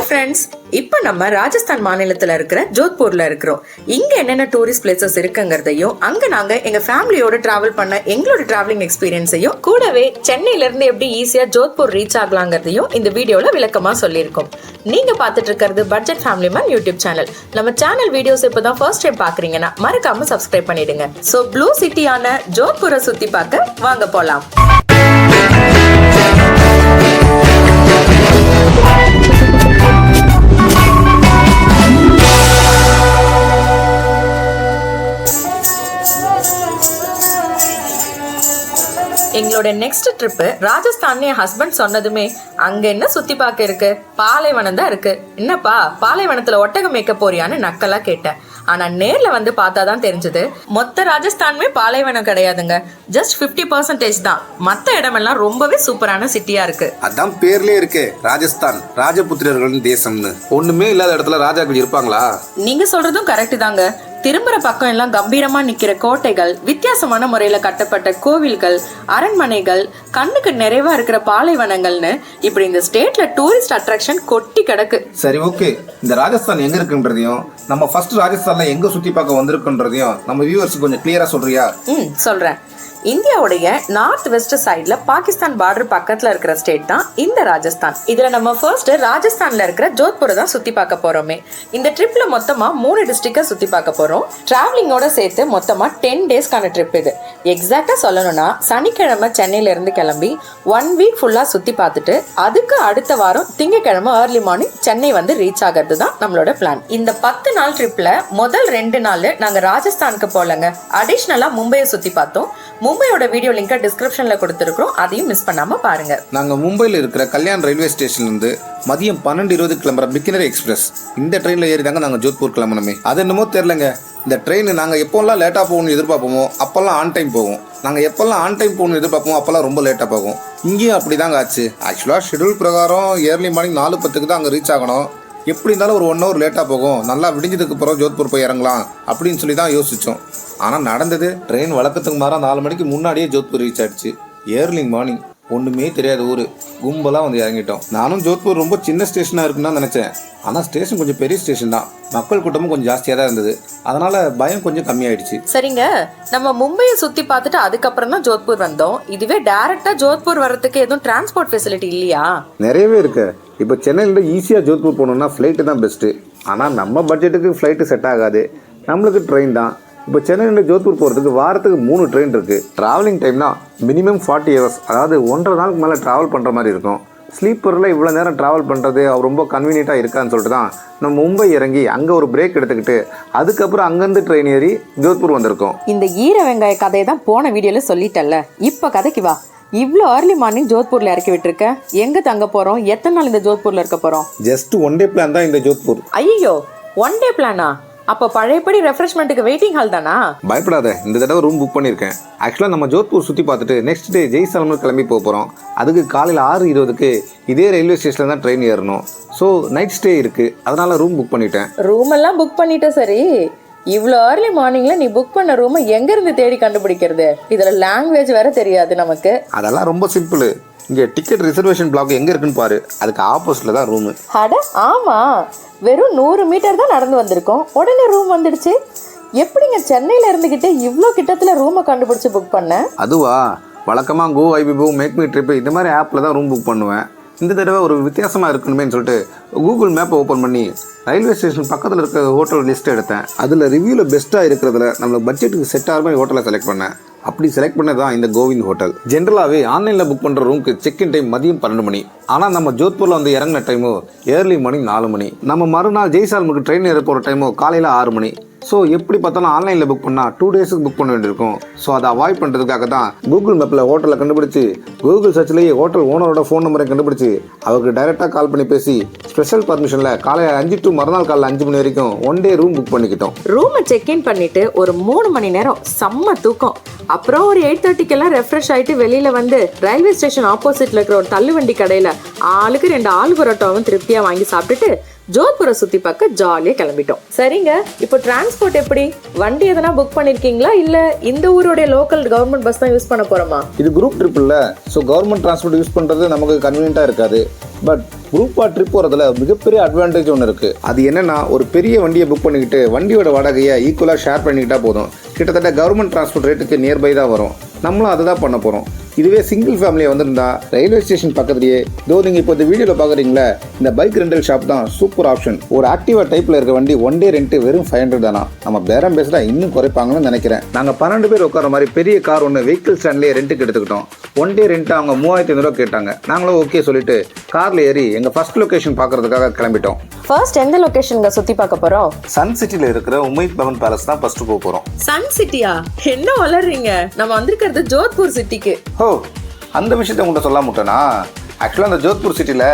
Friends, இப்போ நம்ம ராஜஸ்தான் மாநிலத்தில் இருக்கிற ஜோத்பூர்ல இருக்கிறோம். இங்க என்னென்ன டூரிஸ்ட் பிளேசஸ் இருக்குங்கிறதையும், அங்க நாங்க எங்க ஃபேமிலியோட டிராவல் பண்ண எங்களோட டிராவலிங் எக்ஸ்பீரியன்ஸையும், கூடவே சென்னையில இருந்து எப்படி ஈஸியா ஜோத்பூர் ரீச் ஆகலாங்கிறதையும் இந்த வீடியோல விளக்கமா சொல்லியிருக்கோம். நீங்க பார்த்துட்டு இருக்கிறது budget family man YouTube channel. நம்ம சேனல் வீடியோஸ் இப்பதான் ஃபர்ஸ்ட் டைம் பாக்குறீங்கன்னா மறக்காம சப்ஸ்கிரைப் பண்ணிடுங்க. சோ ப்ளூ சிட்டியான ஜோத்பூரை சுத்தி பார்க்க வாங்க போலாம். எங்களோட நெக்ஸ்ட் ட்ரிப் ராஜஸ்தான். என் ஹஸ்பண்ட் சொன்னதுமே அங்க என்ன சுத்தி பார்க்க இருக்கு, பாலைவனம் தான் இருக்கு. என்னப்பா பாலைவனத்துல ஒட்டகம் மேய்க்க போறியான்னு நக்கலா கேட்டேன். ஆனா நேர்ல வந்து பார்த்தாதான் தெரிஞ்சது, மொத்த ராஜஸ்தானுமே பாலைவனம் கிடையாதுங்க. ஜஸ்ட் 50% தான். மத்த இடமெல்லாம் ரொம்பவே சூப்பரான சிட்டியா இருக்கு. அதான் பேர்லயே இருக்கு, ராஜஸ்தான் ராஜபுத்திரர்களின் தேசம்னு. ஒண்ணுமே இல்லாத இடத்துல ராஜாக்கள் இருப்பாங்களா? நீங்க சொல்றதும் கரெக்ட் தாங்க. திரும்புற பக்கம் எல்லாம் கம்பீரமா நிக்கிற கோட்டைகள், வித்தியாசமான முறையில கட்டப்பட்ட கோவில்கள், அரண்மனைகள், கண்ணுக்கு நிறைவா இருக்கிற பாலைவனங்கள்னு இப்படி இந்த ஸ்டேட்ல டூரிஸ்ட் அட்ராக்ஷன் கொட்டி கிடக்கு. சரி, ஓகே. இந்த ராஜஸ்தான் எங்க இருக்குன்றதையும், நம்ம ஃபர்ஸ்ட் ராஜஸ்தான்ல எங்க சுத்தி பார்க்க வந்திருக்குன்றதையும் நம்ம வியூவர்ஸ் கொஞ்சம் கிளியரா சொல்றியா? சொல்றேன். இந்தியாவுடைய நார்த் வெஸ்ட் சைட்ல பாகிஸ்தான் பார்டர் பக்கத்துல இருக்கிற ஸ்டேட் தான் இந்த ராஜஸ்தான். இதுல நம்ம ஃபர்ஸ்ட் ராஜஸ்தான்ல இருக்கிற ஜோத்பூரை தான் சுத்தி பார்க்க போறோமே. இந்த ட்ரிப்ல மொத்தமா 3 டிஸ்ட்ரிக்ட சுத்தி பார்க்க போறோம். டிராவலிங்கோட சேர்த்து மொத்தமா 10 டேஸ்க்கான ட்ரிப் இது. எக்ஸாக்டா சொல்லணும்னா சனிக்கிழமை சென்னையில இருந்து கிளம்பி 1 வீக் ஃபுல்லா சுத்தி பார்த்துட்டு அதுக்கு அடுத்த வாரம் திங்கக்கிழமை ஏர்லி மார்னிங் சென்னை வந்து ரீச் ஆகிறது தான் நம்மளோட பிளான். இந்த 10 நாள் ட்ரிப்ல முதல் 2 நாள் நாங்க ராஜஸ்தானுக்கு போலங்க, அடிஷ்னலா மும்பையை சுத்தி பார்த்தோம். மும்பையோட வீடியோ லிங்க் டிஸ்கிரிப்ஷன்ல கொடுத்திருக்கோம், அதையும் மிஸ் பண்ணாம பாருங்க. நாங்க மும்பைல இருக்கிற கல்யாண் ரயில்வே ஸ்டேஷன்ல இருந்து மதியம் 12:20 கிளம்புற பிகினர் எக்ஸ்பிரஸ் இந்த ட்ரெயின்ல ஏறி தாங்க நாங்க ஜோத்பூர் கிளம்பணுமே. அது என்னமோ தெரியலங்க, இந்த ட்ரெயின் நாங்க எப்போல்லாம் லேட்டா போகணும்னு எதிர்பார்ப்போமோ அப்பெல்லாம் ஆன் டைம் போகும். நாங்க எப்பெல்லாம் ஆன் டைம் போகணும்னு எதிர்பார்ப்போமோ அப்பெல்லாம் ரொம்ப லேட்டா போகும். இங்கேயும் அப்படிதாங்க ஆச்சு. ஆக்சுவலா ஷெடியூல் பிரகாரம் ஏர்லி மார்னிங் 4:10 தான் அங்க ரீச் ஆகணும். எப்படி இருந்தாலும் ஒரு 1 hour லேட்டாக போகும், நல்லா விடிஞ்சதுக்கு அப்புறம் ஜோத்பூர் போய் இறங்கலாம் அப்படின்னு சொல்லி தான் யோசித்தோம். ஆனால் நடந்தது, ட்ரெயின் வழக்கத்துக்கு மாற 4 மணிக்கு முன்னாடியே ஜோத்பூர் ரீச் ஆகிடுச்சு. ஏர்லி மார்னிங், ஒன்றுமே தெரியாத ஊர், கும்பலாக வந்து இறங்கிட்டோம். நானும் ஜோத்பூர் ரொம்ப சின்ன ஸ்டேஷனாக இருக்குன்னு தான் நினச்சேன். ஆனால் ஸ்டேஷன் கொஞ்சம் பெரிய ஸ்டேஷன் தான். மக்கள் கூட்டமும் கொஞ்சம் ஜாஸ்தியாக தான் இருந்தது. அதனால பயம் கொஞ்சம் கம்மியாயிடுச்சு. சரிங்க, நம்ம மும்பையை சுற்றி பார்த்துட்டு அதுக்கப்புறம் தான் ஜோத்பூர் வந்தோம். இதுவே டைரக்டா ஜோத்பூர் வர்றதுக்கு எதுவும் டிரான்ஸ்போர்ட் ஃபெசிலிட்டி இல்லையா? நிறையவே இருக்கு. இப்போ சென்னையில ஈஸியாக ஜோத்பூர் போகணுன்னா ஃப்ளைட்டு தான் பெஸ்ட்டு. ஆனால் நம்ம பட்ஜெட்டுக்கு ஃப்ளைட்டு செட் ஆகாது, நம்மளுக்கு ட்ரெயின் தான். இப்போ சென்னையில் ஜோத்பூர் போகிறதுக்கு வாரத்துக்கு 3 ட்ரெயின் இருக்குது. ட்ராவலிங் டைம்னா மினிமம் 40 hours, அதாவது 1.5 நாளுக்கு மேலே ட்ராவல் பண்ணுற மாதிரி இருக்கும். ஸ்லீப்பரில் இவ்வளோ நேரம் ட்ராவல் பண்ணுறது ரொம்ப கன்வீனியண்ட்டாக இருக்கான்னு சொல்லிட்டு தான் நம்ம மும்பை இறங்கி அங்கே ஒரு பிரேக் எடுத்துக்கிட்டு அதுக்கப்புறம் அங்கேருந்து ட்ரெயின் ஏறி ஜோத்பூர் வந்திருக்கோம். இந்த ஈர வெங்காய கதையை தான் போன வீடியோவில் சொல்லிட்டல்ல, இப்போ கதைக்கு வா. இவ்வளோ ஏர்லி மார்னிங் ஜோத்பூர்ல இறக்கி விட்டுருக்க. எங்க தங்க போறோம், எத்தனை நாள் இந்த ஜோத்பூர்ல இருக்க போறோம்? ஜஸ்ட் 1 day பிளான் தான் இந்த ஜோத்பூர். ஐயோ, 1 day பிளானா? அப்போ பழையபடி ரெஃப்ரெஷ்மெண்ட்டுக்கு வெயிட்டிங் ஹால் தானா? பயப்படாத, இந்த தடவை ரூம் புக் பண்ணியிருக்கேன். ஆக்சுவலாக நம்ம ஜோத்பூர் சுற்றி பார்த்துட்டு நெக்ஸ்ட் டே ஜெய்சால்மர் கிளம்பி போகிறோம். அதுக்கு காலையில் 6:20க்கு இதே ரயில்வே ஸ்டேஷனில் தான் ட்ரெயின் ஏறணும். ஸோ நைட் ஸ்டே இருக்குது, அதனால் ரூம் புக் பண்ணிட்டேன். ரூம் எல்லாம் புக் பண்ணிட்ட. சரி, இவ்வளோ ஏர்லி மார்னிங்ல நீ புக் பண்ண ரூமை எங்க இருந்து தேடி கண்டுபிடிக்கிறது? இதுல லாங்குவேஜ் வேற தெரியாது நமக்கு. அதெல்லாம் ரொம்ப சிம்பிள். இங்கே டிக்கெட் ரிசர்வேஷன் பிளாக் எங்கே இருக்குன்னு பாரு, அதுக்கு ஆப்போசிட்டில் தான் ரூமு. அட ஆமா, வெறும் 100 மீட்டர் தான் நடந்து வந்திருக்கோம், உடனே ரூம் வந்துடுச்சு. எப்படிங்க சென்னையில இருந்துகிட்டு இவ்வளோ கிட்டத்துல ரூமை கண்டுபிடிச்சு புக் பண்ண? அதுவா, வழக்கமாக கோ ஐபிபோ மேக் மீ ட்ரிப் இந்த மாதிரி ஆப்பில் தான் ரூம் புக் பண்ணுவேன். இந்த தடவை ஒரு வித்தியாசமாக இருக்கணுமேனு சொல்லிட்டு கூகுள் மேப்பை ஓப்பன் பண்ணி ரயில்வே ஸ்டேஷன் பக்கத்தில் இருக்க ஹோட்டல் லிஸ்ட் எடுத்தேன். அதில் ரிவ்யூவில் பெஸ்ட்டாக இருக்கிறதுல நம்மளுக்கு பட்ஜெட்டுக்கு செட் ஆகிற மாதிரி ஹோட்டலை செலக்ட் பண்ணேன். அப்படி செலக்ட் பண்ணது தான் இந்த கோவிந்த் ஹோட்டல். ஜென்ரலாகவே ஆன்லைனில் புக் பண்ணுற ரூமுக்கு செக்இன் டைம் மதியம் 12 மணி. ஆனால் நம்ம ஜோத்பூரில் வந்து இறங்கின டைமோ ஏர்லி மார்னிங் 4 மணி. நம்ம மறுநாள் ஜெய்சால்மருக்கு ட்ரெயின் ஏற போகிற டைமோ காலையில் 6 மணி. ஸோ எப்படி பார்த்தாலும் ஆன்லைனில் புக் பண்ணால் 2 daysக்கு புக் பண்ண வேண்டியிருக்கும். ஸோ அதை அவாய்ட் பண்ணுறதுக்காக தான் கூகுள் மேப்பில் ஹோட்டலை கண்டுபிடிச்சி கூகுள் சர்ச்லேயே ஹோட்டல் ஓனரோட ஃபோன் நம்பரை கண்டுபிடிச்சி அவருக்கு டைரெக்டாக கால் பண்ணி பேசி ஸ்பெஷல் பர்மிஷனில் காலையில் 5 to மறுநாள் காலையில் 5 மணி வரைக்கும் 1 day ரூம் புக் பண்ணிக்கிட்டோம். ரூமை செக்இன் பண்ணிட்டு ஒரு 3 மணி நேரம் செம்ம தூக்கம். அப்புறம் ஒரு 8:30க்கெல்லாம் ரெஃப்ரெஷ் ஆகிட்டு வெளியில் வந்து ரயில்வே ஸ்டேஷன் ஆப்போசிட்டில் இருக்கிற ஒரு தள்ளுவண்டி கடையில் ஆளுக்கு 2 ஆலு பரோட்டாவும் திருப்தியாக வாங்கி சாப்பிட்டுட்டு ஜோத்பூரை சுத்தி பார்க்க ஜாலியா கிளம்பிட்டோம். சரிங்க, இப்போ டிரான்ஸ்போர்ட் எப்படி? வண்டி எதனா புக் பண்ணிருக்கீங்களா இல்ல இந்த ஊருடைய லோக்கல் கவர்மெண்ட் பஸ் தான் யூஸ் பண்ண போறோமா? இது குரூப் ட்ரிப் இல்லை, ஸோ கவர்மெண்ட் டிரான்ஸ்போர்ட் யூஸ் பண்ணுறது நமக்கு கன்வீனியண்ட்டாக இருக்காது. பட் குரூப்பாக ட்ரிப் போகிறதுல மிகப்பெரிய அட்வான்டேஜ் ஒன்று இருக்குது. அது என்னென்னா, ஒரு பெரிய வண்டியை புக் பண்ணிக்கிட்டு வண்டியோட வாடகையை ஈக்குவலாக ஷேர் பண்ணிக்கிட்டா போதும். கிட்டத்தட்ட கவர்மெண்ட் டிரான்ஸ்போர்ட் ரேட்டுக்கு நியர்பை தான் வரும். நம்மளும் அதை தான் பண்ண போகிறோம். இதுவே சிங்கிள் ஃபேமிலியை வந்திருந்தா ரயில்வே ஸ்டேஷன் பக்கத்துலேயே நீங்கள் இப்போ இந்த வீடியோவில் பார்க்குறீங்களா, இந்த பைக் ரெண்டல் ஷாப் தான் சூப்பர் ஆப்ஷன். ஒரு ஆக்டிவா டைப்பில் இருக்க வண்டி ஒன் டே ரெண்ட் வெறும் 500 தானா. நம்ம பேரம் பேசுகிறா இன்னும் குறைப்பாங்கன்னு நினைக்கிறேன். நாங்கள் 12 பேர் உட்கார மாதிரி பெரிய கார் ஒன்று வெஹிக்கிள் ஸ்டாண்ட்லேயே ரெண்ட்டுக்கு எடுத்துக்கிட்டோம். ஒன் டே ரெண்ட் அவங்க 3500 கேட்டாங்க. நாங்களும் ஓகே சொல்லிட்டு காரில் ஏறி எங்கள் ஃபர்ஸ்ட் லொக்கேஷன் பார்க்கறதுக்காக கிளம்பிட்டோம். ஃபர்ஸ்ட் எந்த லொகேஷன்ல சுத்தி பார்க்க போறோம்? சன் சிட்டியில் இருக்கிற உமைத் பவன் பேலஸ் தான் ஃபர்ஸ்ட் போக போகிறோம். சன் சிட்டியா? என்ன வளர்றீங்க? நம்ம வந்திருக்கிறது ஜோத்பூர் சிட்டிக்கு. ஓ, அந்த விஷயத்த உங்கள்கிட்ட சொல்ல மாட்டேனா? ஆக்சுவலாக அந்த ஜோத்பூர் சிட்டியில்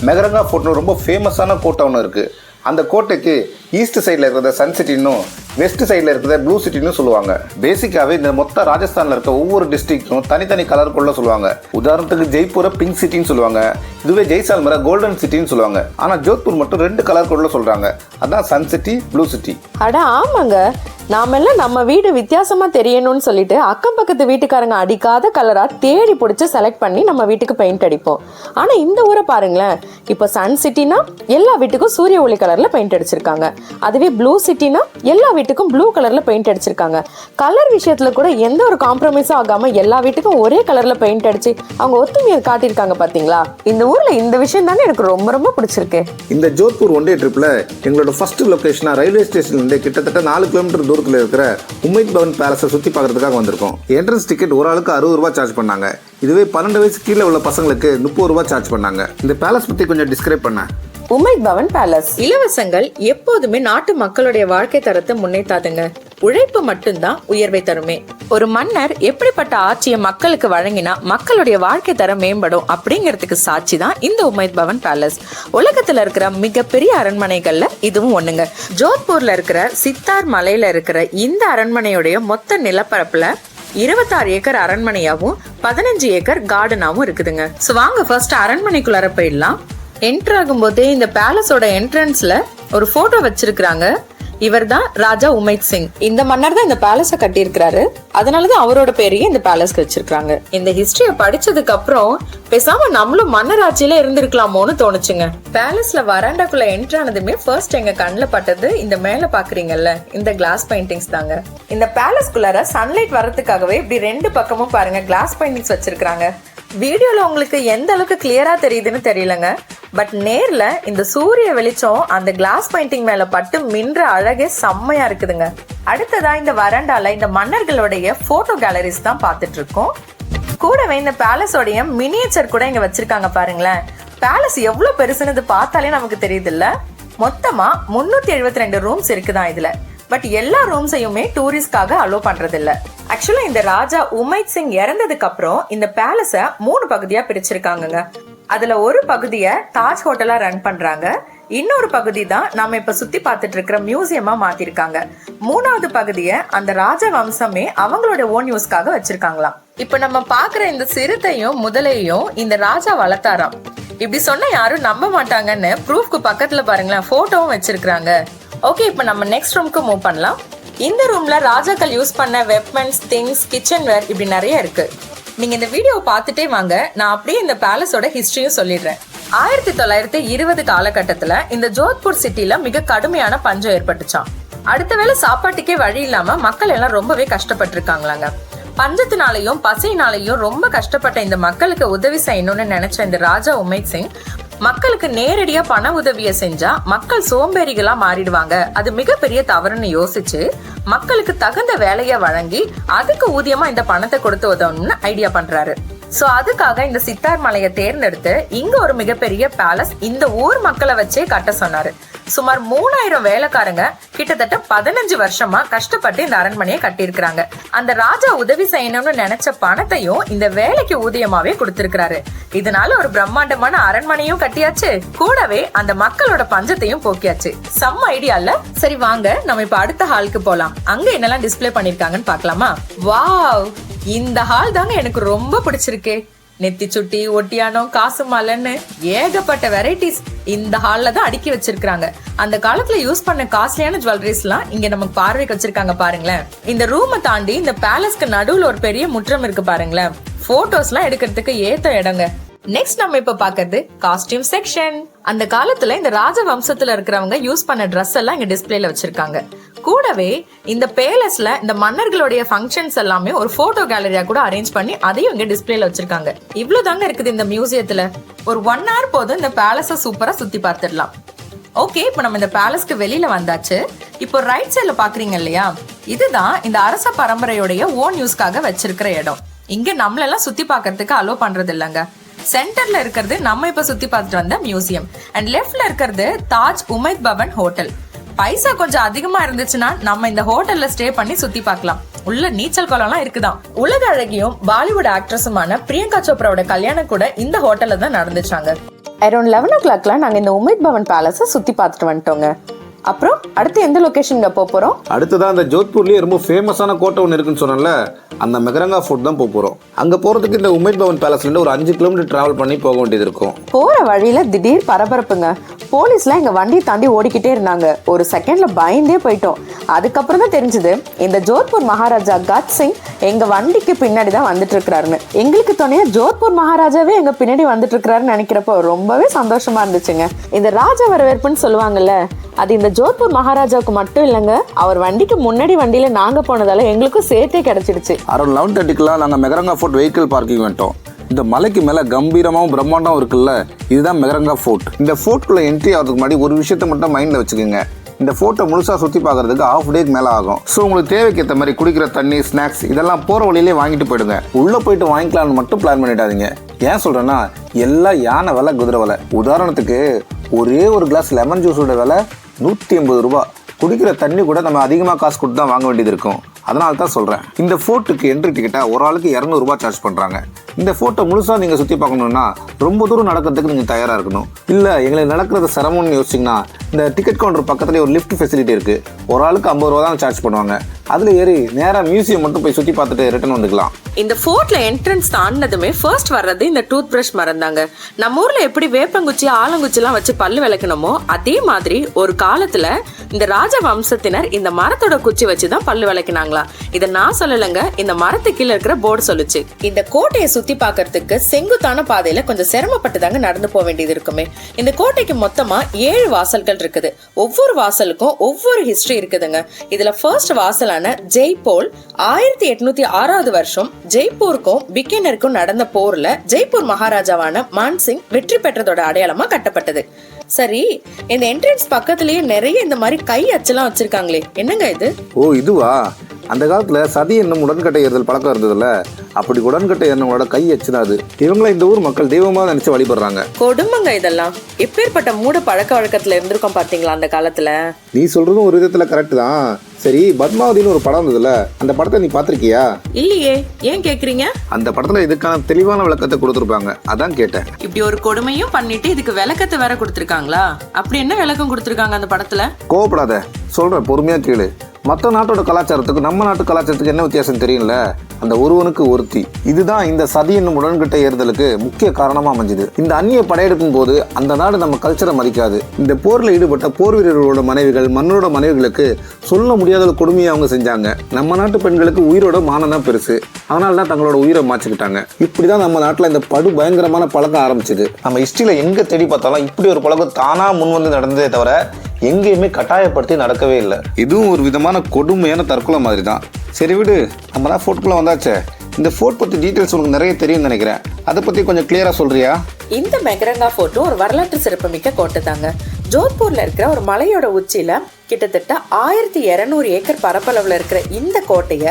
மெஹரங்கா ஃபோர்ட்னு ரொம்ப ஃபேமஸான கோட்டை ஒன்று இருக்குது. அந்த கோட்டைக்கு ஈஸ்ட் சைடில் இருக்கிறத சன் சிட்டின்னும் வெஸ்ட் சைடில் இருக்கிறத ப்ளூ சிட்டின்னு சொல்லுவாங்க. பேசிக்காகவே இந்த மொத்த ராஜஸ்தானில் இருக்க ஒவ்வொரு டிஸ்ட்ரிக்ட்டும் தனித்தனி கலருக்குள்ள சொல்லுவாங்க. உதாரணத்துக்கு ஜெய்ப்பூரை பிங்க் சிட்டின்னு சொல்லுவாங்க, இதுவே ஜெய்சால்மரை கோல்டன் சிட்டின்னு சொல்லுவாங்க. ஆனால் ஜோத்பூர் மட்டும் 2 கலருக்குள்ள சொல்கிறாங்க. அதான் சன் சிட்டி, ப்ளூ சிட்டி. அட ஆமாங்க, நாமெல்லாம் நம்ம வீடு வித்தியாசமா தெரியணும்னு சொல்லிட்டு அக்கம் பக்கத்து வீட்டுக்காரங்க அடிக்காத கலரா தேடி பிடிச்சி செலக்ட் பண்ணி நம்ம வீட்டுக்கு பெயிண்ட் அடிப்போம். ஆனா இந்த ஊரை பாருங்களேன், இப்போ சன் சிட்டினா எல்லா வீட்டுக்கும் சூரிய ஒளி கலர்ல பெயிண்ட் அடிச்சிருக்காங்க. அதுவே ப்ளூ சிட்டினா எல்லா வீட்டுக்கும் ப்ளூ கலர்ல பெயிண்ட் அடிச்சிருக்காங்க. கலர் விஷயத்துல கூட எந்த ஒரு காம்ப்ரமைஸும் ஆகாம எல்லா வீட்டுக்கும் ஒரே கலர்ல பெயிண்ட் அடிச்சு அவங்க ஒத்துமையை காட்டியிருக்காங்க. பாத்தீங்களா? இந்த ஊர்ல இந்த விஷயம் தானே எனக்கு ரொம்ப ரொம்ப பிடிச்சிருக்கு. இந்த ஜோத்பூர் ஒன் டே ட்ரிப்ல எங்களோட ஃபர்ஸ்ட் லொகேஷனா ரயில்வே ஸ்டேஷன்ல இருந்து கிட்டத்தட்ட 4 கிலோமீட்டர் தூரத்தில் இருக்கிற உமைத் பவன் பேலஸை சுற்றி பார்க்கறதுக்காக வந்திருக்கோம். என்ட்ரன்ஸ் டிக்கெட் ஒரு ஆளுக்கு 60 ரூபாய் சார்ஜ் பண்ணாங்க. இதுவே 12 வயசு கீழே உள்ள பசங்களுக்கு 30 ரூபாய் சார்ஜ் பண்ணாங்க. இந்த பேலஸ் பற்றி கொஞ்சம் டிஸ்கிரைப் பண்ண. உமைத் பவன் பேலஸ் இலவசங்கள் எப்போதுமே நாட்டு மக்களுடைய வாழ்க்கை தரத்தை முன்னேற்றாதுங்க. உழைப்பு மட்டும்தான் உயர்வை தருமே. ஒரு மன்னர் எப்படிப்பட்ட ஆட்சியை மக்களுக்கு வழங்கினா மக்களுடைய வாழ்க்கை தரம் மேம்படும் அப்படிங்கிறதுக்கு சாட்சி தான் இந்த உமைத் பவன் பேலஸ். உலகத்துல இருக்கிற மிகப்பெரிய அரண்மனைகள்ல இதுவும் ஒண்ணுங்க. ஜோத்பூர்ல இருக்கிற சித்தார் மலையில இருக்கிற இந்த அரண்மனையுடைய மொத்த நிலப்பரப்புல 26 ஏக்கர் அரண்மனையாவும் 15 ஏக்கர் கார்டனாவும் இருக்குதுங்க. சோ வாங்க ஃபர்ஸ்ட் அரண்மனைக்குள்ளார போயிடலாம். என்டர் ஆகும்போதே இந்த பேலஸோட என்ட்ரன்ஸ்ல ஒரு போட்டோ வச்சிருக்காங்க. இவர் தான் ராஜா உமைத் சிங். இந்த மன்னர் தான் இந்த பேலஸை கட்டியிருக்கிறாரு. அதனாலதான் அவரோட பேரையே இந்த பேலஸ்க்கு வச்சிருக்காங்க. இந்த ஹிஸ்டரிய படிச்சதுக்கு அப்புறம் பேசாம நம்மளும் மன்னர் ஆட்சியில இருந்திருக்கலாமோன்னு தோணுச்சுங்க. பேலஸ்ல வராண்டாக்குள்ள என்டர் ஆனதுமே ஃபர்ஸ்ட் எங்க கண்ணுல பட்டது இந்த மேல பாக்குறீங்கல்ல, இந்த கிளாஸ் பெயிண்டிங்ஸ் தாங்க. இந்த பேலஸ்குள்ளார சன்லைட் வர்றதுக்காகவே இப்படி 2 பக்கமும் பாருங்க கிளாஸ் பெயிண்டிங்ஸ் வச்சிருக்காங்க. வீடியோல உங்களுக்கு எந்த அளவுக்கு கிளியரா தெரியுதுன்னு தெரியலங்க. பட் நேர்ல இந்த சூரிய வெளிச்சம் அந்த கிளாஸ் பெயிண்டிங் மேல பட்டு மின்ற அழகே செம்மையா இருக்குதுங்க. அடுத்ததா இந்த வராண்டால இந்த மன்னர்களுடைய போட்டோ கேலரிஸ் தான் பாத்துட்டு இருக்கோம். கூடவே இந்த பேலஸோடைய மினியேச்சர் கூட இங்க வச்சிருக்காங்க பாருங்களேன். பேலஸ் எவ்வளவு பெருசுன்னு பார்த்தாலே நமக்கு தெரியுது இல்ல. மொத்தமா 372 ரூம்ஸ் இருக்குதான் இதுல. பட் எல்லா ரூம்ஸையுமே டூரிஸ்ட்காக அலோ பண்றது இல்ல. ஆக்சுவலா இந்த ராஜா உமைத் சிங் இறந்ததுக்கு அப்புறம் இந்த பேலஸ 3 பகுதியா பிரிச்சிருக்காங்க. அதுல ஒரு பகுதிய தாஜ் ஹோட்டலா ரன் பண்றாங்க. இன்னொரு பகுதி தான் நாம இப்ப சுத்தி பார்த்துட்டு இருக்கிற மியூசியமா மாத்திருக்காங்க. 3வது பகுதிய அந்த ராஜ வம்சமே அவங்களோட ஓன் யூஸ்க்காக வச்சிருக்காங்களாம். இப்ப நம்ம பாக்குற இந்த சிறுத்தையும் முதலையும் இந்த ராஜா வளர்த்தாராம். இப்படி சொன்னா யாரும் நம்ப மாட்டாங்கன்னு ப்ரூஃப்க்கு பக்கத்துல பாருங்களேன் போட்டோவும் வச்சிருக்காங்க. ஓகே, இப்ப நம்ம நெக்ஸ்ட் ரூம்க்கு மூவ் பண்ணலாம். இந்த ரூம்ல ராஜாக்கள் யூஸ் பண்ண வெப்பன்ஸ், திங்ஸ், கிச்சன் வேர் இப்படி நிறைய இருக்கு. நீங்க இந்த வீடியோ பார்த்துட்டே வாங்க, நான் அப்படியே இந்த பேலஸோட ஹிஸ்டரியும் சொல்லிடுறேன். 1920 காலகட்டத்துல இந்த ஜோத்பூர் சிட்டில மிக கடுமையான பஞ்சம் ஏற்பட்டுச்சாம். அடுத்த வேளை சாப்பாட்டுக்கே வழி இல்லாம மக்கள் எல்லாம் ரொம்பவே கஷ்டப்பட்டு இருக்காங்களாங்க. பஞ்சத்தினாலையும் பசியினாலையும் ரொம்ப கஷ்டப்பட்ட இந்த மக்களுக்கு உதவி செய்யணும்னு நினைச்ச இந்த ராஜா உமைத் சிங் மக்களுக்கு நேரடியா பண உதவிய செஞ்சா மக்கள் சோம்பேறிகளா மாறிடுவாங்க, அது மிகப்பெரிய தவறுன்னு யோசிச்சு மக்களுக்கு தகுந்த வேலையை வழங்கி அதுக்கு ஊதியமா இந்த பணத்தை கொடுத்து உதவணும்னு ஐடியா பண்றாரு. சோ அதுக்காக இந்த சித்தார் மலையை தேர்ந்தெடுத்து இங்க ஒரு மிகப்பெரிய பேலஸ் இந்த ஊர் மக்களை வச்சே கட்ட சொன்னாரு. சுமார் 3000 வேலைக்காரங்க கிட்டத்தட்ட 15 வருஷமா கஷ்டப்பட்டு இந்த அரண்மனையை கட்டியிருக்கிறாங்க. அந்த ராஜா உதவி செய்யணும்னு நினைச்ச பணத்தையும் இந்த வேலைக்கு ஊதியமாவே கொடுத்திருக்கிறாரு. இதனால ஒரு பிரம்மாண்டமான அரண்மனையும் கட்டியாச்சு, கூடவே அந்த மக்களோட பஞ்சத்தையும் போக்கியாச்சு. செம்ம ஐடியா இல்ல? சரி வாங்க நம்ம இப்ப அடுத்த ஹாலுக்கு போலாம். அங்க என்னெல்லாம் டிஸ்பிளே பண்ணிருக்காங்கன்னு பாக்கலாமா? வாவ், இந்த ஹால் தாங்க எனக்கு ரொம்ப பிடிச்சிருக்கு. நெத்தி சுட்டி, ஒட்டியானம், காசு மாலைன்னு ஏகப்பட்ட வெரைட்டிஸ் இந்த ஹால்ல தான் அடுக்கி வச்சிருக்காங்க. அந்த காலத்துல யூஸ் பண்ண காஸ்ட்லியான ஜுவல்லரிஸ் எல்லாம் இங்க நமக்கு பார்வைக்கு வச்சிருக்காங்க பாருங்களேன். இந்த ரூமை தாண்டி இந்த பேலஸ்க்கு நடுவுல ஒரு பெரிய முற்றம் இருக்கு பாருங்களேன். போட்டோஸ் எல்லாம் எடுக்கிறதுக்கு ஏத்த இடங்க. நெக்ஸ்ட் நம்ம இப்ப பாக்குறது காஸ்டியூம் செக்ஷன். அந்த காலத்துல இந்த ராஜ வம்சத்துல இருக்கிறவங்க யூஸ் பண்ண ட்ரெஸ் எல்லாம் இங்க டிஸ்பிளேல வச்சிருக்காங்க. கூடவே இந்த பேலஸ்ல இந்த மன்னர்களுடைய ஃபங்க்ஷன்ஸ் எல்லாமே ஒரு போட்டோ கேலரியா கூட அரேஞ்ச் பண்ணி அதையும் இங்க டிஸ்பிளேல வச்சிருக்காங்க. இவ்வளவுதாங்க இருக்குது இந்த மியூசியத்துல. ஒரு 1 hour போதும் இந்த பேலஸ சூப்பரா சுத்தி பார்த்துடலாம். ஓகே, இப்போ நம்ம இந்த பேலஸ்க்கு வெளியில வந்தாச்சு. இப்போ ரைட் சைட்ல பாக்குறீங்க இல்லையா, இதுதான் இந்த அரச பரம்பரையுடைய ஓன் யூஸ்க்காக வச்சிருக்கிற இடம். இங்க நம்மளெல்லாம் சுத்தி பார்க்கறதுக்கு அலோ பண்றது இல்லைங்க. சென்டர்ல இருக்கிறது நம்ம இப்ப சுத்தி பார்த்துட்டு வந்த மியூசியம் அண்ட் லெஃப்ட்ல இருக்கிறது தாஜ் உமைத் பவன் ஹோட்டல். பைசா கொஞ்சம் அதிகமா இருந்துச்சுன்னா நம்ம இந்த ஹோட்டல்ல ஸ்டே பண்ணி சுத்தி பார்க்கலாம். உள்ள நீச்சல் குளம்லாம் இருக்குதான். உலக அழகியும் பாலிவுட் ஆக்ட்ரஸுமான பிரியங்கா சோப்ராவோட கல்யாணம் கூட இந்த ஹோட்டல்ல தான் நடந்துச்சாங்க. அரௌண்ட் 11 o'clockல நாங்க இந்த உமைத் பவன் பேலஸை சுத்தி பார்த்துட்டு வந்துட்டோங்க. அப்புறம் அடுத்து எந்த லொகேஷன்ல போறோம்? அடுத்ததான் அந்த ஜோத்பூர்லயே ரொம்ப ஃபேமஸான கோட்டை ஒன்று இருக்குன்னு சொன்னேன்ல, அந்த மெகரங்கா ஃபோர்ட் தான் போறோம். அங்க போறதுக்கு இந்த உமைத் பவன் பேலஸ்ல இருந்து ஒரு 5 கிலோமீட்டர் டிராவல் பண்ணி போக வேண்டியது இருக்கும். போற வழியில திடீர் பரபரப்புங்க. போலீஸ்லாம் எங்க வண்டியை தாண்டி ஓடிக்கிட்டே இருந்தாங்க. ஒரு செகண்ட்ல பயந்தே போயிட்டோம். அதுக்கப்புறம் தான் தெரிஞ்சது இந்த ஜோத்பூர் மகாராஜா கத் சிங் எங்க வண்டிக்கு பின்னாடி தான் வந்துட்டு இருக்கிறாருன்னு. எங்களுக்கு துணையா ஜோத்பூர் மகாராஜாவே எங்க பின்னாடி வந்துட்டு இருக்கிறாருன்னு நினைக்கிறப்போ ரொம்பவே சந்தோஷமா இருந்துச்சுங்க. இந்த ராஜ வரவேற்புன்னு சொல்லுவாங்கல்ல, அது இந்த ஜோத்பூர் மகாராஜாவுக்கு மட்டும் இல்லைங்க, அவர் வண்டிக்கு முன்னாடி வண்டியில நாங்க போனதால எங்களுக்கும் சேர்த்தே கிடைச்சிடுச்சு. அரௌண்ட் 11:30 நாங்க மெகரங்கா ஃபோர்ட் வெஹிக்கிள் பார்க்கிங் வந்துட்டோம். இந்த மலைக்கு மேல கம்பீரமாவும் பிரம்மாண்டமும் இருக்குல்ல, இதுதான் மெகரங்கா ஃபோர்ட். இந்த ஃபோர்ட்டுக்குள்ள என்ட்ரி ஆகிறதுக்கு முன்னாடி ஒரு விஷயத்த மட்டும் மைண்ட்ல வச்சுக்கோங்க. இந்த ஃபோர்ட்டை முழுசா சுத்தி பார்க்கறதுக்கு ½ டேக்கு மேல ஆகும். ஸோ உங்களுக்கு தேவைக்கு ஏற்ற மாதிரி குடிக்கிற தண்ணி, ஸ்நாக்ஸ் இதெல்லாம் போற வழியிலே வாங்கிட்டு போயிடுங்க. உள்ள போயிட்டு வாங்கிக்கலாம்னு மட்டும் பிளான் பண்ணிடாதீங்க. ஏன் சொல்றேன்னா, எல்லாம் யானை விலை, குதிரை விலை. உதாரணத்துக்கு ஒரே ஒரு கிளாஸ் லெமன் ஜூஸோட விலை 180 ரூபாய். குடிக்கிற தண்ணி கூட நம்ம அதிகமாக காசு கொடுத்து தான் வாங்க வேண்டியது இருக்கும். அதனால தான் சொல்கிறேன், இந்த ஃபோர்ட்டுக்கு என்ட்ரி டிக்கெட்டாக ஒரு ஆளுக்கு 200 ரூபாய் சார்ஜ் பண்ணுறாங்க. இந்த ஃபோர்ட்டை முழுசாக நீங்கள் சுற்றி பார்க்கணுன்னா ரொம்ப தூரம் நடக்கிறதுக்கு நீங்கள் தயாராக இருக்கணும். இல்லை எங்களுக்கு நடக்கிறது சிரமம்னு யோசிச்சிங்கன்னா, இந்த டிக்கெட் கவுண்டர் பக்கத்துலேயே ஒரு லிஃப்ட் ஃபெசிலிட்டி இருக்குது. ஒரு ஆளுக்கு 50 ரூபா தான் சார்ஜ் பண்ணுவாங்க. அதில் ஏறி நேராக மியூசியம் மட்டும் போய் சுற்றி பார்த்துட்டு ரிட்டர்ன் வந்துக்கலாம். இந்த ஃபோர்ட்ல என்ட்ரன்ஸ் தாண்டினதுமே ஃபர்ஸ்ட் வர்றது இந்த டூத் பிரஷ் மரம் தாங்க. நம்ம ஊர்ல எப்படி வேப்பங்குச்சி, ஆலங்குச்சிலாம் வச்சு பல்லு விளக்கணுமோ அதே மாதிரி ஒரு காலத்துல இந்த ராஜ வம்சத்தினர் இந்த மரத்தோட குச்சி வச்சு தான் பல்லு விளக்கினாங்களா. இதை நான் சொல்லலைங்க, இந்த மரத்து கீழே இருக்கிற போர்டு சொல்லுச்சு. இந்த கோட்டையை சுத்தி பார்க்கறதுக்கு செங்குத்தான பாதையில கொஞ்சம் சிரமப்பட்டு தாங்க நடந்து போக வேண்டியது இருக்குமே. இந்த கோட்டைக்கு மொத்தமா 7 வாசல்கள் இருக்குது. ஒவ்வொரு வாசலுக்கும் ஒவ்வொரு ஹிஸ்டரி இருக்குதுங்க. இதுல ஃபர்ஸ்ட் வாசலான ஜெய்போல் 1806 வருஷம் ஜெய்ப்பூருக்கும் பிக்கனருக்கும் நடந்த போர்ல ஜெய்ப்பூர் மகாராஜாவான மான்சிங் வெற்றி பெற்றதோட அடையாளமா கட்டப்பட்டது. சரி, இந்த என்ட்ரன்ஸ் பக்கத்துலயே நிறைய இந்த மாதிரி கை அச்செல்லாம் வச்சிருக்காங்களே, என்னங்க இது? ஓ இதுவா, அந்த காலத்துல சதி என்னும் உடன்கட்டை ஏறுதல் பழக்கம் இருந்ததுல, அப்படி உடன்கட்டை என்னோட கை அச்சுனாது. இவங்கள இந்த ஊர் மக்கள் தெய்வமா நினைச்சு வழிபடுறாங்க. கொடுமைங்க இதெல்லாம். எப்பேற்பட்ட மூட பழக்க வழக்கத்துல இருந்திருக்கோம் பாத்தீங்களா அந்த காலத்துல. நீ சொல்றதும் ஒரு விதத்துல கரெக்ட் தான். சரி, பத்மாவதினு ஒரு படம் இருந்ததுல, அந்த படத்தை நீ பாத்திருக்கியா? இல்லையே, ஏன் கேக்குறீங்க? அந்த படத்துல இதுக்கான தெளிவான விளக்கத்தை கொடுத்திருப்பாங்க, அதான் கேட்டேன். இப்படி ஒரு கொடுமையும் பண்ணிட்டு இதுக்கு விளக்கத்தை வேற கொடுத்திருக்காங்களா? அப்படி என்ன விளக்கம் கொடுத்திருக்காங்க அந்த படத்துல? கோவப்படாத, சொல்றேன், பொறுமையா கேளு. மற்ற நாட்டோட கலாச்சாரத்துக்கு நம்ம நாட்டு கலாச்சாரத்துக்கு என்ன வித்தியாசம் தெரியும்ல? அந்த ஒருவனுக்கு ஒருத்தி, இதுதான் இந்த சதி என்னும் உடன்கட்டை ஏறுதலுக்கு முக்கிய காரணமா அமைஞ்சுது. இந்த அந்நிய படையெடுக்கும் போது அந்த நாடு நம்ம கல்ச்சரை மதிக்காது. இந்த போர்ல ஈடுபட்ட போர் வீரர்களோட மனைவிகள், மன்னரோட மனைவிகளுக்கு சொல்ல முடியாத கொடுமையை அவங்க செஞ்சாங்க. நம்ம நாட்டு பெண்களுக்கு உயிரோட மானம் தான் பெருசு, அதனால தான் தங்களோட உயிரை மாற்றிக்கிட்டாங்க. இப்படிதான் நம்ம நாட்டில் இந்த படு பயங்கரமான பழக்கம் ஆரம்பிச்சது. நம்ம ஹிஸ்டரியில எங்க தேடி பார்த்தாலும் இப்படி ஒரு பழக்கம் தானா முன் வந்து நடந்ததே தவிர எங்கேயுமே கட்டாயப்படுத்தி நடக்கவே இல்லை. இதுவும் ஒரு விதமான கொடுமையான தற்கொலை மாதிரி தான். சரி விடு, நம்ம தான் ஃபோர்ட்டுக்குள்ள வந்தாச்சே. இந்த ஃபோர்ட் பற்றி டீட்டெயில்ஸ் உனக்கு நிறைய தெரியும்னு நினைக்கிறேன். அதை பற்றி கொஞ்சம் கிளியரா சொல்றியா? இந்த மெகரங்கா ஃபோர்ட்டும் ஒரு வரலாற்று சிறப்புமிக்க கோட்டை தாங்க. ஜோத்பூர்ல இருக்கிற ஒரு மலையோட உச்சியில கிட்டத்தட்ட 1200 ஏக்கர் பரப்பளவுல இருக்கிற இந்த கோட்டைய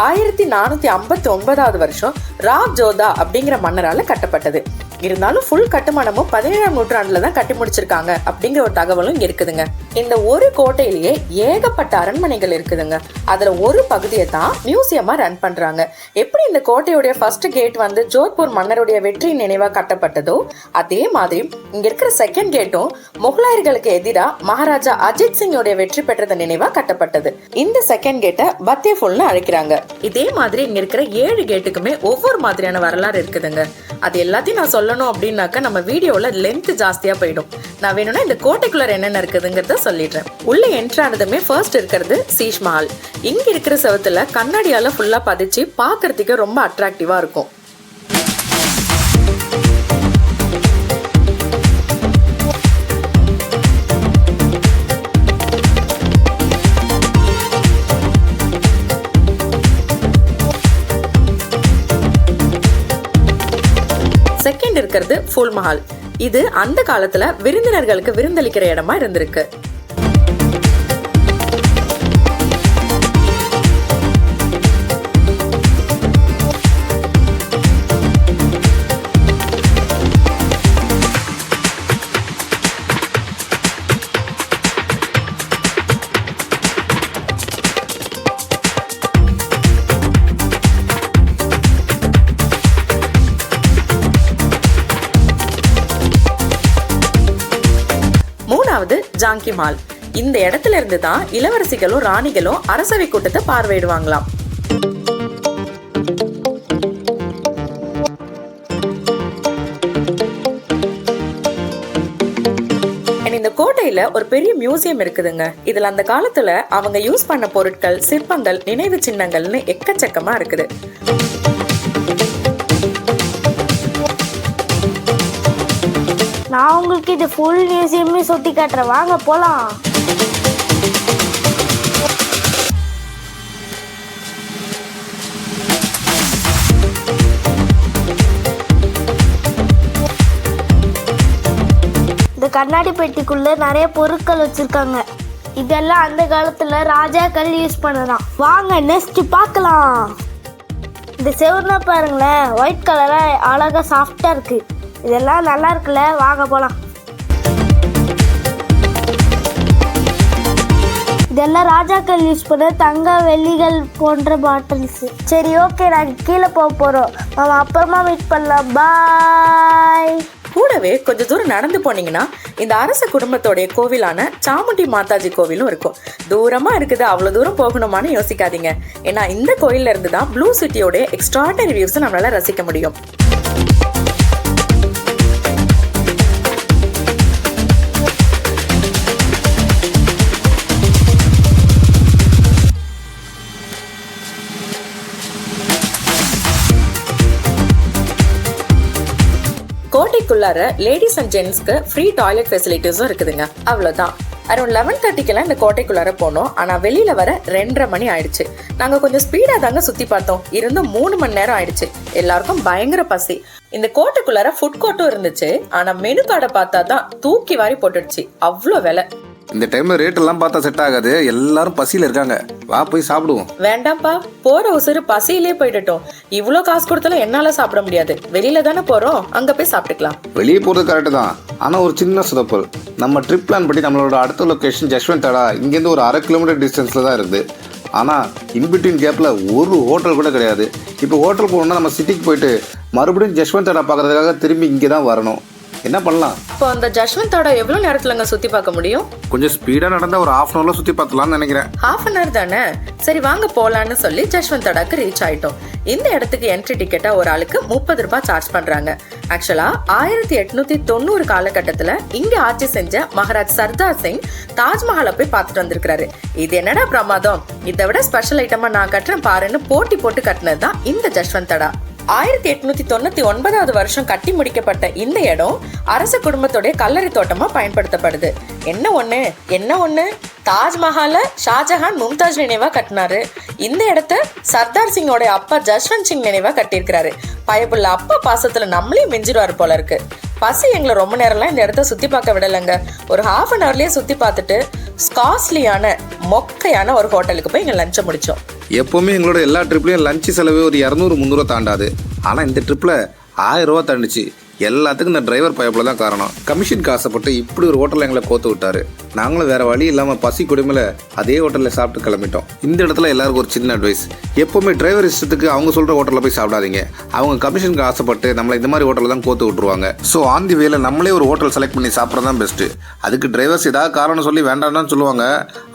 1459 வருஷம் ராவ் ஜோதா அப்படிங்கிற மன்னரால கட்டப்பட்டது. இருந்தாலும் ஃபுல் கட்டுமானமும் 17ஆம் நூற்றாண்டுல தான் கட்டி முடிச்சிருக்காங்க அப்படிங்கிற ஒரு தகவலும் இங்க இருக்குதுங்க. இந்த ஒரு கோட்டையிலேயே ஏகப்பட்ட அரண்மனைகள் இருக்குதுங்க. அதுல ஒரு பகுதியை தான் மியூசியமா ரன் பண்றாங்க. எப்படி இந்த கோட்டையுடைய ஃபர்ஸ்ட் கேட் வந்து ஜோத்பூர் மன்னருடைய வெற்றி நினைவா கட்டப்பட்டதோ அதே மாதிரி இங்க இருக்கிற செகண்ட் கேட்டும் முகலாயர்களுக்கு எதிராக மகாராஜா அஜித் சிங்கோட வெற்றி பெற்றது நினைவா கட்டப்பட்டது. இந்த செகண்ட் கேட்டை பத்தேஃபுல்னு அழைக்கிறாங்க. இதே மாதிரி இங்க இருக்கிற 7 கேட்டுக்குமே ஒவ்வொரு மாதிரியான வரலாறு இருக்குதுங்க. அது எல்லாத்தையும் நான் சொல்லணும் அப்படின்னாக்கா நம்ம வீடியோவில் லென்த் ஜாஸ்தியாக போயிடும். நான் வேணும்னா இந்த கோட்டைக்குள்ளே என்னென்ன இருக்குதுங்கிறத சொல்லிடுறேன். உள்ளே என்ட்ரானதுமே ஃபர்ஸ்ட் இருக்கிறது சீஷ் மஹால். இங்கே இருக்கிற செவத்துல கண்ணாடியால் ஃபுல்லாக பதிச்சு பார்க்கறதுக்கு ரொம்ப அட்ராக்டிவாக இருக்கும். செகண்ட் இருக்கிறது ஃபூல் மஹால். இது அந்த காலத்துல விருந்தினர்களுக்கு விருந்தளிக்கிற இடமா இருந்திருக்கு. மூணாவது ஜாங்கி மஹால். இந்த இடத்துல இருந்து தான் இளவரசிகளும் ராணிகளும் அரசவை கூட்டத்தை பார்வையிடுவாங்களாம். இந்த கோட்டையில ஒரு பெரிய மியூசியம் இருக்குதுங்க. இதுல அந்த காலத்துல அவங்க யூஸ் பண்ண பொருட்கள், சிற்பங்கள், நினைவு சின்னங்கள்னு எக்கச்சக்கமா இருக்குது. நான் உங்களுக்கு இது ஃபுல் மியூசியமே சுற்றி காட்டுறேன், வாங்க போகலாம். இந்த கண்ணாடி பெட்டிக்குள்ள நிறைய பொருட்கள் வச்சிருக்காங்க. இதெல்லாம் அந்த காலத்துல ராஜாக்கள் யூஸ் பண்ணலாம். வாங்க நெக்ஸ்ட் பார்க்கலாம். இந்த செவர்னா பாருங்களேன், ஒயிட் கலரா அழகா சாஃப்டா இருக்கு. இதெல்லாம் நல்லா இருக்குல்ல, வாங்க போலாம். இதெல்லாம் ராஜாக்கள் யூஸ் பண்ண தங்க வெள்ளிகள் போன்ற பாட்டில்ஸ். சரி ஓகே, நாங்கள் கீழே போக போறோம். நம்ம அப்புறமா மீட் பண்ணலாம், பாய். கூடவே கொஞ்ச தூரம் நடந்து போனீங்கன்னா இந்த அரச குடும்பத்தோடைய கோவிலான சாமுண்டி மாதாஜி கோவிலும் இருக்கும். தூரமா இருக்குது, அவ்வளவு தூரம் போகணுமான்னு யோசிக்காதீங்க. ஏன்னா இந்த கோயில்ல இருந்து தான் ப்ளூ சிட்டியோட எக்ஸ்ட்ராடனரி வியூஸ் நம்மளால ரசிக்க முடியும். கோட்டைக்குள்ளார லேடிஸ் அண்ட் ஜென்ட்ஸ்க்கு ஃப்ரீ டாய்லெட் ஃபெசிலிட்டிஸும் இருக்குதுங்க. அவ்வளோதான். அரௌண்ட் 11:30 இந்த கோட்டைக்குள்ளார போனோம். ஆனால் வெளியில வர 2:30 மணி ஆயிடுச்சு. நாங்கள் கொஞ்சம் ஸ்பீடாக தாங்க சுற்றி பார்த்தோம். இருந்தும் 3 மணி நேரம் ஆயிடுச்சு. எல்லாருக்கும் பயங்கர பசி. இந்த கோட்டைக்குள்ளார ஃபுட் கோர்ட்டும் இருந்துச்சு. ஆனால் மெனு கார்டை பார்த்தா தான் தூக்கி வாரி போட்டுடுச்சு. அவ்வளோ விலை. இந்த டைம்ல ரேட் எல்லாம் பார்த்தா செட் ஆகாது. எல்லாரும் பசியில இருக்காங்க, வா போய் சாப்பிடுவோம். வேண்டாம்ப்பா, போற உசுறு பசியிலே போயிட்டோம். இவ்வளோ காசு கொடுத்தாலும் என்னால சாப்பிட முடியாது. வெளியில தானே போறோம், அங்க போய் சாப்பிட்டுக்கலாம். வெளியே போறது கரெக்டு தான், ஆனா ஒரு சின்ன சொதப்பல். நம்ம ட்ரிப் பிளான் படி நம்மளோட அடுத்த லொகேஷன் ஜஸ்வந்த் தடா இங்கேருந்து ஒரு 1/2 கிலோமீட்டர் டிஸ்டன்ஸ்ல தான் இருக்குது. ஆனால் இன்பிட்வீன் கேப்பில் ஒரு ஹோட்டல் கூட கிடையாது. இப்போ ஹோட்டல் போகணுன்னா நம்ம சிட்டிக்கு போயிட்டு மறுபடியும் ஜஸ்வந்த் தடா பார்க்கறதுக்காக திரும்பி இங்கே தான் வரணும். என்ன பண்ணலாம்? இப்போ அந்த ஜஸ்வந்த் தடா எவ்வளோ நேரத்துலங்க சுற்றி பார்க்க முடியும்? கொஞ்சம் ஸ்பீடாக நடந்தால் ஒரு 1/2 hourல சுற்றி பார்த்துலாம்னு நினைக்கிறேன். 1/2 hour தானே? சரி வாங்க போகலான்னு சொல்லி ஜஸ்வந்த் தடாக்கு ரீச் ஆயிட்டோம். இந்த இடத்துக்கு என்ட்ரி டிக்கெட்டா ஒரு ஆளுக்கு 30 ரூபாய் சார்ஜ் பண்றாங்க. ஆக்சுவலா 1890 காலகட்டத்துல இங்க ஆட்சி செஞ்ச மகாராஜ் சர்தார் சிங் தாஜ்மஹாலை போய் பார்த்துட்டு வந்திருக்காரு. இது என்னடா பிரமாதம், இதை விட ஸ்பெஷல் ஐட்டமா நான் கட்டுறேன் பாருன்னு போட்டி போட்டு கட்டினதுதான் இந்த ஜஸ்வந்த் தடா. 1899 வருஷம் கட்டி முடிக்கப்பட்ட இந்த இடம் அரச குடும்பத்தோடைய கல்லறை தோட்டமா பயன்படுத்தப்படுது. என்ன ஒண்ணு தாஜ்மஹாலை ஷாஜஹான் மும்தாஜ் நினைவா கட்டினாரு. இந்த இடத்த சர்தார் சிங்கோட அப்பா ஜஸ்வந்த் சிங் நினைவா கட்டியிருக்கிறாரு. பயப்புள்ள அப்பா பாசத்துல நம்மளையும் மிஞ்சிடுவாரு போல இருக்கு. பசி எங்களை ரொம்ப நேரம்லாம் இந்த இடத்த சுத்தி பார்க்க விடலைங்க. ஒரு 1/2 hourலயே சுத்தி பார்த்துட்டு காஸ்ட்லியான மொக்கையான ஒரு ஹோட்டலுக்கு போய் இங்க லஞ்சை முடிச்சோம். எப்பவுமே எங்களோட எல்லா ட்ரிப்லையும் லஞ்சு செலவு ஒரு 200-300 தாண்டாது. ஆனால் இந்த ட்ரிப்பில் 1000 ரூபா தாண்டுச்சு. எல்லாத்துக்கும் இந்த டிரைவர் பயப்பில் தான் காரணம். கமிஷனுக்கு ஆசைப்பட்டு இப்படி ஒரு ஹோட்டலில் எங்களை கோத்து விட்டாரு. நாங்களும் வேற வழி இல்லாமல் பசி கொடுமையில அதே ஹோட்டலில் சாப்பிட்டு கிளம்பிட்டோம். இந்த இடத்துல எல்லாருக்கும் ஒரு சின்ன அட்வைஸ், எப்போவுமே டிரைவர் இஷ்டத்துக்கு அவங்க சொல்கிற ஹோட்டலில் போய் சாப்பிடாதீங்க. அவங்க கமிஷனுக்கு ஆசைப்பட்டு நம்மளை இந்த மாதிரி ஹோட்டலில் தான் கோத்து விட்டுருவாங்க. ஸோ ஆன் தி வேல நம்மளே ஒரு ஹோட்டல் செலக்ட் பண்ணி சாப்பிட்றது தான் பெஸ்ட்டு. அதுக்கு டிரைவர்ஸ் ஏதாவது காரணம் சொல்லி வேண்டாம்னு சொல்லுவாங்க.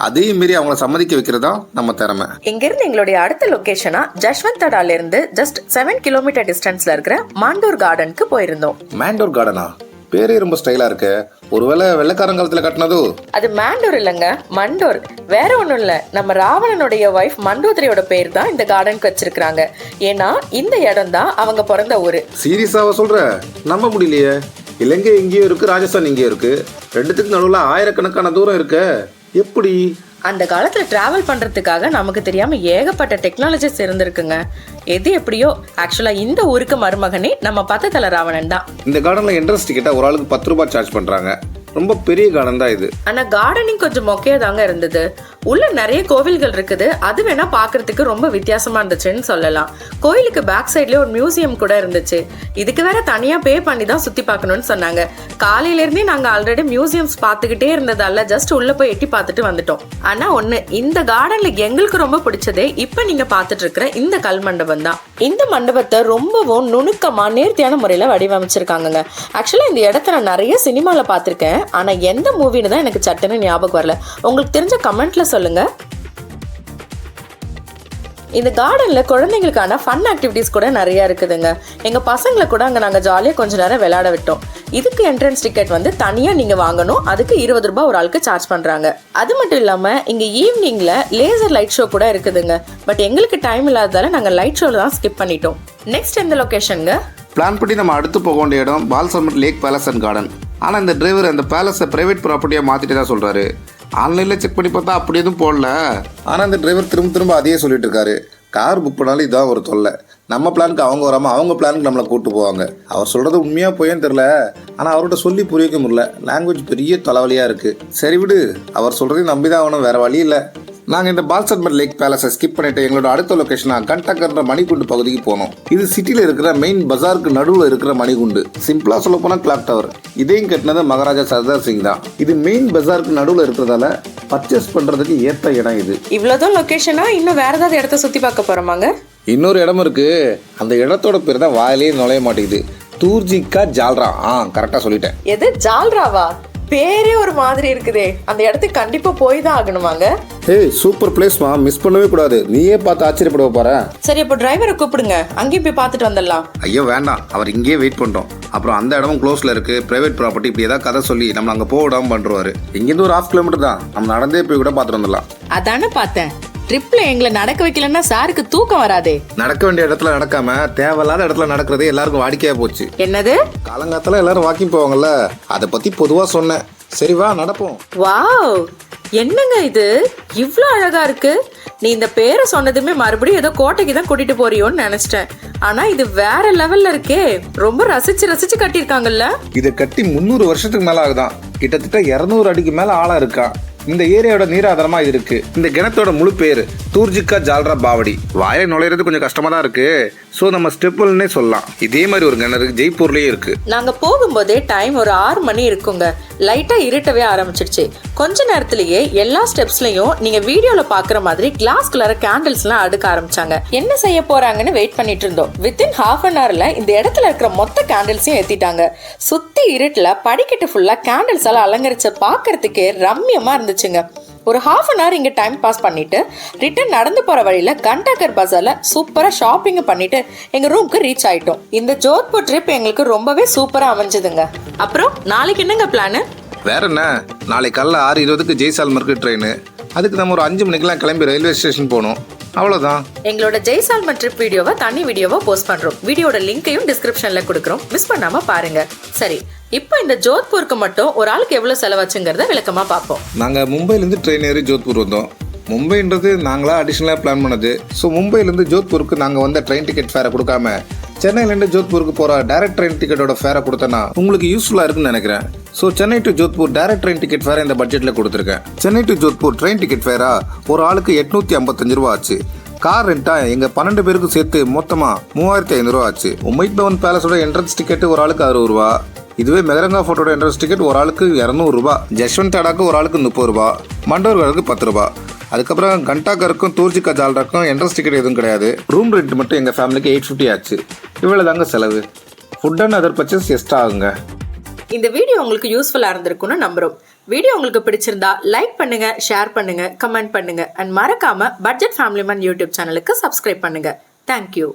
அதையும் மீறி அவங்கள சம்மதிக்க வைக்கிறது தான் நம்ம திறமை. இங்கிருந்து எங்களுடைய அடுத்த லொகேஷனா ஜஷ்வந்தடால இருந்து ஜஸ்ட் 7 கிலோமீட்டர் டிஸ்டன்ஸ்ல இருக்கிற மாண்டோர் கார்டனுக்கு போயிருந்தோம். மாண்டோர் கார்டனா? பேரே ரொம்ப ஸ்டைலா இருக்கு. ஒருவேளை வெள்ளைக்காரங்காலத்துல கட்டினதோ? அது மாண்டோர் இல்லைங்க, மண்டோர். வேற ஒண்ணும் இல்ல, நம்ம ராவணனுடைய ஒய்ஃப் மண்டோதரியோட பேர் தான் இந்த கார்டனுக்கு வச்சிருக்காங்க. ஏன்னா இந்த இடம் தான் அவங்க பிறந்த ஊரு. சீரியஸாவா சொல்ற? நம்ப முடியலையே. இலங்கை எங்கேயோ இருக்கு, ராஜஸ்தான் எங்கேயோ இருக்கு. ரெண்டுத்துக்கு நடுவில் ஆயிரக்கணக்கான தூரம் இருக்கு. எப்படி? அந்த காலத்துல டிராவல் பண்றதுக்காக நமக்கு தெரியாம ஏகப்பட்ட டெக்னாலஜிஸ் இருந்திருக்குங்க. எது எப்படியோ ஆக்சுவலா இந்த ஊருக்கு மருமகனே நம்ம பத்ததல ராவணன் தான். இந்த கார்டன்ல என்ட்ரன்ஸ் டிக்கெட்டா ஒரு ஆளுக்கு 10 ரூபாய் சார்ஜ் பண்றாங்க. ரொம்ப பெரிய கார்டன் தான் இது. ஆனா கார்டனிங் கொஞ்சம் மொக்கையா தாங்க இருந்தது. உள்ள நிறைய கோவில்கள் இருக்குது, அது வேணா பாக்குறதுக்கு ரொம்ப வித்தியாசமா இருந்துச்சுன்னு சொல்லலாம். கோயிலுக்கு பேக் சைட்லயே ஒரு மியூசியம் கூட இருந்துச்சு. இதுக்கு வேற தனியா பே பண்ணி தான் சுத்தி பார்க்கணும்னு சொன்னாங்க. காலையில இருந்தே நாங்க ஆல்ரெடி மியூசியம்ஸ் பாத்துக்கிட்டே இருந்ததால ஜஸ்ட் உள்ள போய் எட்டி பார்த்துட்டு வந்துட்டோம். ஆனா ஒண்ணு, இந்த கார்டன்ல எங்களுக்கு ரொம்ப பிடிச்சதே இப்ப நீங்க பாத்துட்டு இருக்கிற இந்த கல் மண்டபம் தான். இந்த மண்டபத்தை ரொம்பவும் நுணுக்கமா நேர்த்தியான முறையில வடிவமைச்சிருக்காங்க. ஆக்சுவலா இந்த இடத்த நான் நிறைய சினிமால பாத்திருக்கேன், ஆனா எந்த மூவின்னு தான் எனக்கு சட்டுன்னு ஞாபகம் வரல. உங்களுக்கு தெரிஞ்ச கமெண்ட்ல சொல்லுங்க. இந்த கார்டன்ல குழந்தைங்களுக்கான ஃபன் ஆக்டிவிட்டிஸ் கூட நிறைய இருக்குதுங்க. எங்க பசங்களை கூட அங்க நாங்க ஜாலியா கொஞ்ச நேரம் விளையாட விட்டோம். இதுக்கு என்ட்ரன்ஸ் டிக்கெட் வந்து தனியா நீங்க வாங்கணும். அதுக்கு 20 ரூபாய் ஒரு ஆளுக்கு சார்ஜ் பண்றாங்க. அது மட்டும் இல்லாம இங்க ஈவினிங்ல லேசர் லைட் ஷோ கூட இருக்குதுங்க. பட் எங்களுக்கு டைம் இல்லாததால நாங்க லைட் ஷோல தான் ஸ்கிப் பண்ணிட்டோம். நெக்ஸ்ட் எந்த லொகேஷனுங்க? பிளான் பண்ணி நம்ம அடுத்து போக வேண்டிய இடம் பால்சமட் லேக் பேலஸ் அண்ட் கார்டன். ஆனால் இந்த டிரைவர் அந்த பேலஸை பிரைவேட் ப்ராப்பர்ட்டியாக மாற்றிட்டு தான் சொல்கிறாரு. ஆன்லைனில் செக் பண்ணி பார்த்தா அப்படி எதுவும் போடல. ஆனால் இந்த டிரைவர் திரும்ப அதையே சொல்லிட்டு இருக்காரு. கார் புக் பண்ணாலும் இதான் ஒரு தொல்லை. நம்ம பிளானுக்கு அவங்க வராமல் அவங்க பிளானுக்கு நம்மளை கூப்பிட்டு போவாங்க. அவர் சொல்கிறது உண்மையாக போயேன்னு தெரில. ஆனால் அவர்கிட்ட சொல்லி புரிய முடியல. லாங்குவேஜ் பெரிய தலைவலியாக இருக்குது. சரி விடு, அவர் சொல்கிறதையும் நம்பி தான் ஆகணும், வேறு வழி இல்லை. நாங்கள் இந்த பால்சமட் லேக் பேலஸை ஸ்கிப் பண்ணிட்டு எங்களோட அடுத்த லொக்கேஷனாக கண்டக்கர்ன்ற மணிகுண்டு பகுதிக்கு போனோம். இது சிட்டியில் இருக்கிற மெயின் பஜாருக்கு நடுவில் இருக்கிற மணிகுண்டு. சிம்பிளாக சொல்ல போனால் கிளாக் டவர். இதையும் கட்டினது மகாராஜா சர்தார் சிங் தான். இது மெயின் பஜாருக்கு நடுவில் இருக்கிறதால பர்ச்சேஸ் பண்ணுறதுக்கு ஏற்ற இடம் இது. இவ்வளோதான் லொக்கேஷனா? இன்னும் வேற ஏதாவது இடத்த சுற்றி பார்க்க போகிறோமாங்க? இன்னொரு இடம் இருக்கு. அந்த இடத்தோட பேர் தான் வாயிலே நுழைய மாட்டேங்குது. தூர்ஜிக்கா ஜால்ரா. கரெக்டாக சொல்லிட்டேன். எது ஜால்ராவா? பேரே ஒரு மாதிரி இருக்குதே. அந்த இடத்துக்கு கண்டிப்பா போய் தான் ஆகணுமாங்க? ஏய், சூப்பர் பிளேஸ்மா, மிஸ் பண்ணவே கூடாது. நீயே பார்த்து ஆச்சரியப்பட போற. சரி, அப்போ டிரைவரை கூப்பிடுங்க, அங்கேயும் போய் பார்த்துட்டு வந்துடலாம். ஐயோ வேண்டாம், அவர் இங்கேயே வெயிட் பண்ணிட்டோம். அப்புறம் அந்த இடமும் க்ளோஸ்ல இருக்கு, பிரைவேட் ப்ராப்பர்ட்டி. இப்படி ஏதாவது கதை சொல்லி நம்ம அங்கே போக விடாம பண்ணுவாரு. இங்கேருந்து ஒரு 1/2 கிலோமீட்டர் தான், நம்ம நடந்தே போய் கூட பார்த்துட்டு வந்துடலாம். அதானே பார்த்தேன். ட்ரிப்ல எங்களை நடக்க வைக்கலன்னா சாருக்கு தூக்கம் வராதே. நடக்க வேண்டிய இடத்துல நடக்காம தேவையில்லாத இடத்துல நடக்கிறது எல்லாருக்கும் வாடிக்கையா போச்சு. என்னது? காலங்காத்தால எல்லாரும் வாக்கிங் போவாங்கல்ல, அதை பத்தி பொதுவா சொன்னேன். சரி வா நடப்போம். வாவ், என்னங்க இது இவ்ளோ அழகா இருக்கு. நீ இந்த பேரை சொன்னதுமே மறுபடியும் ஏதோ கோட்டைக்கு தான் கூட்டிட்டு போறியோன்னு நினைச்சிட்டேன். ஆனா இது வேற லெவல்ல இருக்கே. ரொம்ப ரசிச்சு கட்டியிருக்காங்கல்ல. இதை கட்டி 300 வருஷத்துக்கு மேல ஆகுதான். கிட்டத்தட்ட 200 அடிக்கு மேல ஆழம் இருக்கா. இந்த ஏரியாவோட நீராதாரமா இது இருக்கு. இந்த கிணத்தோட முழு பேரு தூர்ஜிக்கா ஜால்ரா பாவடி. வாயை நுழையிறது கொஞ்சம் கஷ்டமா தான் இருக்கு. சோ நம்ம ஸ்டெப்னே சொல்லலாம். இதே மாதிரி ஒரு கிணறு ஜெய்ப்பூர்லயே இருக்கு. நாங்க போகும்போதே டைம் ஒரு 6 மணி இருக்குங்க. லைட்டா இருட்டவே ஆரம்பிச்சிடுச்சு. கொஞ்ச நேரத்திலேயே எல்லா ஸ்டெப்ஸ்லயும் நீங்க வீடியோல பாக்குற மாதிரி கிளாஸ் கலர் கேண்டில்ஸ் எல்லாம் அடுக்க ஆரம்பிச்சாங்க. என்ன செய்ய போறாங்கன்னு வெயிட் பண்ணிட்டு இருந்தோம். வித்தின் ½ அன் ஹவர்ல இந்த இடத்துல இருக்கிற மொத்த கேண்டில்ஸையும் ஏத்திட்டாங்க. சுத்தி இருட்டுல படிக்கட்டு ஃபுல்லா கேண்டில்ஸ் எல்லாம் அலங்கரிச்சு பாக்குறதுக்கே ரம்யமா இருந்துச்சுங்க. ஒரு ½ அன் ஹவர் இங்க டைம் பாஸ் பண்ணிட்டு ரிட்டர்ன் நடந்து போற வழியில கண்டாகர் பஜார்ல சூப்பரா ஷாப்பிங் பண்ணிட்டு எங்க ரூம்க்கு ரீச் ஆயிட்டோம். இந்த ஜோத்பூர் ட்ரிப் எங்களுக்கு ரொம்பவே சூப்பரா அமைஞ்சதுங்க. அப்புறம் நாளைக்கு என்னங்க பிளான்? வேற என்ன, நாளைக்கு காலைல 6:20க்கு ஜெய்சால்மருக்கு ட்ரெயின். அதுக்கு நம்ம ஒரு 5 மணிக்கெல்லாம் கிளம்பி ரயில்வே ஸ்டேஷன் போகணும். அவ்வளோதான். எங்களோட ஜெய்சால்மர் ட்ரிப் வீடியோவை தனி வீடியோவா போஸ்ட் பண்றோம். வீடியோட லிங்கையும் டிஸ்கிரிப்ஷன்ல கொடுக்குறோம், மிஸ் பண்ணாம பாருங்க. சரி, இப்போ இந்த ஜோத்பூருக்கு மட்டும் ஒரு ஆளுக்கு எவ்வளவு செலவாச்சுங்கிறத விளக்கமா பார்ப்போம். நாங்கள் மும்பைலேருந்து ட்ரெயின் ஏறி ஜோத்பூர் வந்தோம். மும்பைன்றது நாங்களா அடிஷ்னலாக பிளான் பண்ணது. ஸோ மும்பைலேருந்து ஜோத்பூருக்கு நாங்கள் வந்த ட்ரெயின் டிக்கெட் ஃபேரை கொடுக்காம சென்னையிலேருந்து ஜோத்பூருக்கு போகிற டைரக்ட் ட்ரெயின் டிக்கெட்டோட ஃபேரை கொடுத்தேன்னா உங்களுக்கு யூஸ்ஃபுல்லாக இருக்குன்னு நினைக்கிறேன். So Chennai to Jodhpur direct train ticket ஃபேரை இந்த பட்ஜெட்டில் கொடுத்துருக்கேன். Chennai to Jodhpur train ticket ஃபேரா ஒரு ஆளுக்கு 855 ரூபா ஆச்சு. கார் ரெண்டா எங்கள் 12 பேருக்கு சேர்த்து மொத்தமாக 3500 ஆச்சு. உமைத் பவன் பேலஸோட என்ட்ரன்ஸ் டிக்கெட்டு ஒரு ஆளுக்கு 60 ரூபா. இதுவே மெகரங்கா ஃபோர்ட்டோட என்ட்ரன்ஸ் டிக்கெட் ஒரு ஆளுக்கு 200 ரூபா. ஜஷ்வந்த் டாடாக்கு ஒரு ஆளுக்கு 30 ரூபா. மண்டோர்கருக்கு 10 ரூபா. அதுக்கப்புறம் கண்டாகருக்கும் தூர்ஜிகா ஜால்ராக்கும் என்ட்ரன்ஸ் டிக்கெட் எதுவும் கிடையாது. ரூம் ரெண்ட் மட்டும் எங்கள் ஃபேமிலிக்கு 850 ஆச்சு. இவ்வளோ தாங்க செலவு. Food and other purchase extra ஆகுங்க. இந்த வீடியோ உங்களுக்கு யூஸ்ஃபுல்லாக இருந்திருக்கும்னு நம்புறோம். வீடியோ உங்களுக்கு பிடிச்சிருந்தா லைக் பண்ணுங்க, ஷேர் பண்ணுங்க, கமெண்ட் பண்ணுங்க அண்ட் மறக்காம பட்ஜெட் ஃபேமிலி மேன் யூடியூப் சேனலுக்கு சப்ஸ்கிரைப் பண்ணுங்க. தேங்க்யூ.